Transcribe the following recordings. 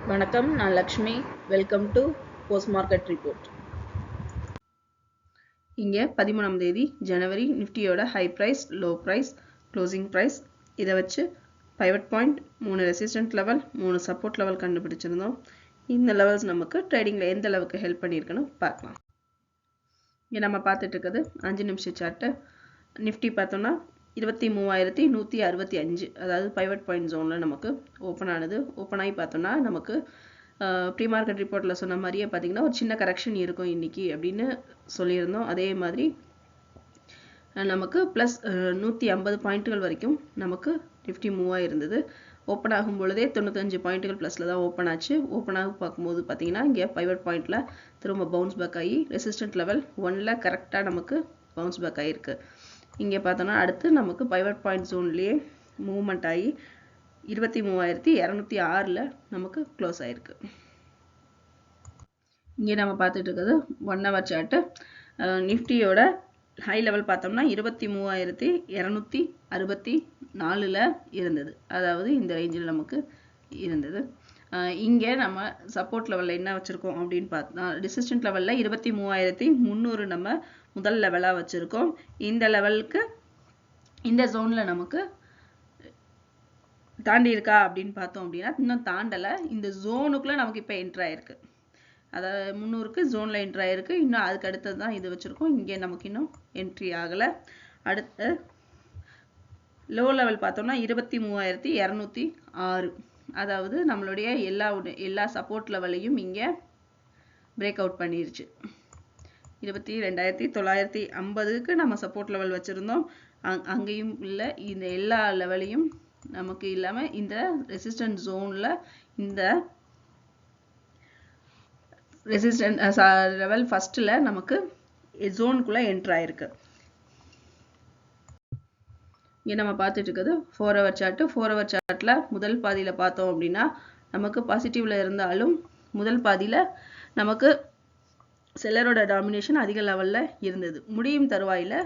வணக்கம், நான் Lakshmi. Welcome to post market report. இங்கே 13ஆம் தேதி ஜனவரி நிஃப்டியோட high price, low price, closing price இதை வச்சு pivot point, 3 resistant level, 3 support level கண்டுபிடிச்சிருந்தோம். இந்த லெவல்ஸ் நமக்கு ட்ரேடிங்கில் எந்த அளவுக்கு ஹெல்ப் பண்ணியிருக்குன்னு பார்க்கலாம். இங்கே நம்ம பார்த்துட்டு இருக்கிறது 5 நிமிஷம் சார்ட்டு. நிஃப்டி பார்த்தோம்னா 23,165, அதாவது பைவட் பாயிண்ட் ஜோனில் நமக்கு ஓப்பன் ஆனது. ஓப்பன் ஆகி பார்த்தோம்னா நமக்கு ப்ரீ மார்க்கெட் ரிப்போர்ட்டில் சொன்ன மாதிரியே பார்த்தீங்கன்னா ஒரு சின்ன கரெக்ஷன் இருக்கும் இன்றைக்கி அப்படின்னு சொல்லியிருந்தோம். அதே மாதிரி நமக்கு ப்ளஸ் 150 பாயிண்ட்டுகள் வரைக்கும் நமக்கு நிஃப்டி மூவ் ஆகிருந்தது. ஓப்பன் ஆகும் பொழுதே 95 பாயிண்ட்டுகள் ப்ளஸில் தான் ஓப்பன் ஆச்சு. ஓப்பன் ஆகி பார்க்கும்போது பார்த்தீங்கன்னா இங்கே பைவட் பாயிண்டில் திரும்ப பவுன்ஸ் பேக் ஆகி ரெசிஸ்டன்ட் லெவல் 1ல் கரெக்டாக நமக்கு பவுன்ஸ் பேக் ஆகிருக்கு. இங்கே பார்த்தோன்னா அடுத்து நமக்கு பைவட் பாயிண்ட் ஜோன்லேயே மூவ்மெண்ட் ஆகி 23,206 நமக்கு க்ளோஸ் ஆகிருக்கு. இங்கே நம்ம பார்த்துட்டு இருக்கிறது 1 ஹவர் சார்ட்டு. நிஃப்டியோட ஹை லெவல் பார்த்தோம்னா 23,264 இருந்தது, அதாவது இந்த ரேஞ்சில் நமக்கு இருந்தது. இங்கே நம்ம சப்போர்ட் லெவலில் என்ன வச்சுருக்கோம் அப்படின்னு பார்த்தா, ரெசிஸ்டன்ட் லெவலில் 23,300 நம்ம முதல் லெவலாக வச்சுருக்கோம். இந்த லெவலுக்கு இந்த ஜோனில் நமக்கு தாண்டி இருக்கா அப்படின்னு பார்த்தோம் அப்படின்னா இன்னும் தாண்டலை. இந்த ஜோனுக்குள்ளே நமக்கு இப்போ என்ட்ரு ஆகிருக்கு, அதாவது 300க்கு ஜோனில் என்ட்ரு ஆகிருக்கு. இன்னும் அதுக்கு அடுத்தது தான் இது வச்சுருக்கோம். இங்கே நமக்கு இன்னும் என்ட்ரி ஆகலை. அடுத்த லோ லெவல் பார்த்தோம்னா 23,206, அதாவது நம்மளுடைய எல்லா சப்போர்ட் லெவலையும் இங்கே பிரேக் அவுட் பண்ணிருச்சு. 22,950க்கு நம்ம சப்போர்ட் லெவல் வச்சுருந்தோம். அங்கேயும் இல்லை, இந்த எல்லா லெவலையும் நமக்கு இல்லாமல் இந்த ரெசிஸ்டன்ட் ஜோனில் இந்த ரெசிஸ்டன்ட் லெவல் ஃபஸ்ட்டில் நமக்கு ஜோனுக்குள்ளே என்ட்ரு ஆகிருக்கு. இங்கே நம்ம பார்த்துட்டு இருக்கிறது 4 ஹவர் சார்ட்டு. 4 ஹவர் சார்ட்டில் முதல் பாதியில் பார்த்தோம் அப்படின்னா நமக்கு பாசிட்டிவில் இருந்தாலும் முதல் பாதியில் நமக்கு செல்லரோட டாமினேஷன் அதிக லெவலில் இருந்தது. முடியும் தருவாயில்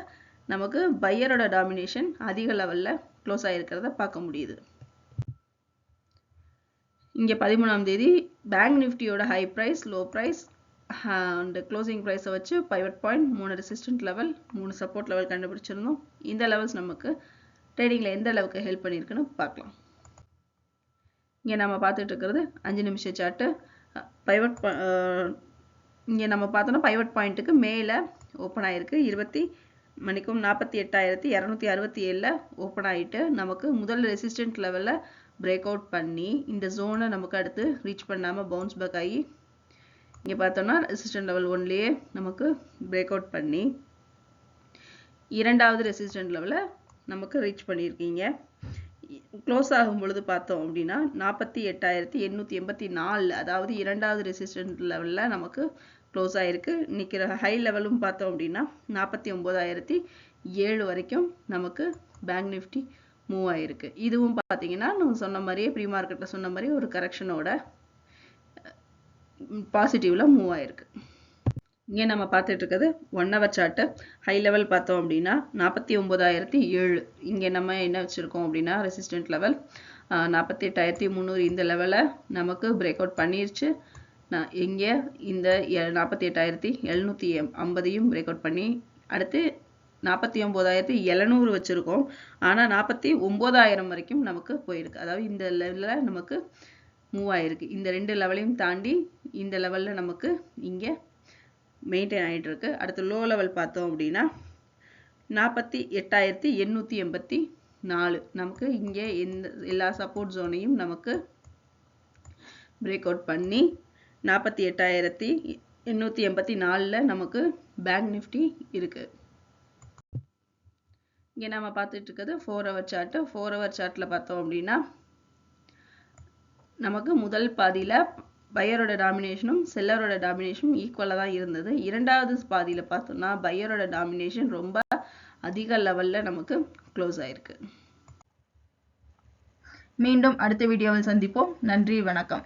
நமக்கு பையரோட டாமினேஷன் அதிக லெவலில் க்ளோஸ் ஆகிருக்கிறத பார்க்க முடியுது. இங்கே 13ஆம் தேதி பேங்க் நிஃப்டியோட high price, low price and closing ப்ரைஸை வச்சு pivot point, 3 resistant level, 3 support level கண்டுபிடிச்சிருந்தோம். இந்த லெவல்ஸ் நமக்கு ட்ரேடிங்கில் எந்த அளவுக்கு ஹெல்ப் பண்ணியிருக்குன்னு பார்க்கலாம். இங்கே நம்ம பார்த்துட்டு இருக்கிறது 5 நிமிஷம் சார்ட்டு. பைவட் இங்கே நம்ம பார்த்தோன்னா பைவட் பாயிண்ட்டுக்கு மேலே ஓப்பன் ஆகிருக்கு. 48,267 ஓப்பன் ஆகிட்டு நமக்கு முதல் ரெசிஸ்டன்ட் லெவலில் பிரேக் அவுட் பண்ணி இந்த ஜோனை நமக்கு அடுத்து ரீச் பண்ணாமல் பவுன்ஸ் பேக் ஆகி இங்கே பார்த்தோன்னா ரெசிஸ்டன்ட் லெவல் 1லேயே நமக்கு பிரேக் அவுட் பண்ணி இரண்டாவது ரெசிஸ்டன்ட் லெவலை நமக்கு ரீச் பண்ணியிருக்கீங்க. க்ளோஸ் ஆகும் பொழுது பார்த்தோம் அப்படின்னா 48,884, அதாவது இரண்டாவது ரெசிஸ்டன்ட் லெவலில் நமக்கு க்ளோஸ் ஆகிருக்கு. நிற்கிற ஹை லெவலும் பார்த்தோம் அப்படின்னா 49,007 வரைக்கும் நமக்கு பேங்க் நிஃப்டி மூவ் ஆகிருக்கு. இதுவும் பார்த்தீங்கன்னா நம்ம சொன்ன மாதிரியே ப்ரீ மார்க்கெட்டில் சொன்ன மாதிரி ஒரு கரெக்ஷனோட பாசிட்டிவில் மூவ் ஆகிருக்கு. இங்கே நம்ம பார்த்துட்டு இருக்கிறது 1 ஹவர் சார்ட்டு. ஹை லெவல் பார்த்தோம் அப்படின்னா 49,007. இங்கே நம்ம என்ன வச்சுருக்கோம் அப்படின்னா ரெசிஸ்டன்ட் லெவல் 48,300, இந்த லெவலை நமக்கு பிரேக் அவுட் பண்ணிருச்சு. இங்கே இந்த 48,750 பிரேக் அவுட் பண்ணி அடுத்து 49,700 வச்சுருக்கோம். ஆனால் 49,000 வரைக்கும் நமக்கு போயிருக்கு, அதாவது இந்த லெவலில் நமக்கு மூவ் ஆகிருக்கு. இந்த 2 லெவலையும் தாண்டி இந்த லெவலில் நமக்கு இங்கே மெயின்டைன் ஆகிட்டு இருக்கு. அடுத்து லோ லெவல் பார்த்தோம் அப்படின்னா 48,884 நமக்கு இங்கே எல்லா சப்போர்ட் ஜோனையும் நமக்கு பிரேக் அவுட் பண்ணி 48,884 நமக்கு பேங்க் நிஃப்டி இருக்கு. இங்கே நம்ம பார்த்துட்டு இருக்கிறது 4 ஹவர் சார்ட்டு. 4 ஹவர் சார்ட்டில் பார்த்தோம் அப்படின்னா நமக்கு முதல் பாதியில் பையரோட டாமினேஷனும் செல்லரோட டாமினேஷனும் ஈக்குவலாக தான் இருந்தது. இரண்டாவது பாதியில் பார்த்தோம்னா பையரோட டாமினேஷன் ரொம்ப அதிக லெவலில் நமக்கு க்ளோஸ் ஆகிருக்கு. மீண்டும் அடுத்த வீடியோவில் சந்திப்போம். நன்றி, வணக்கம்.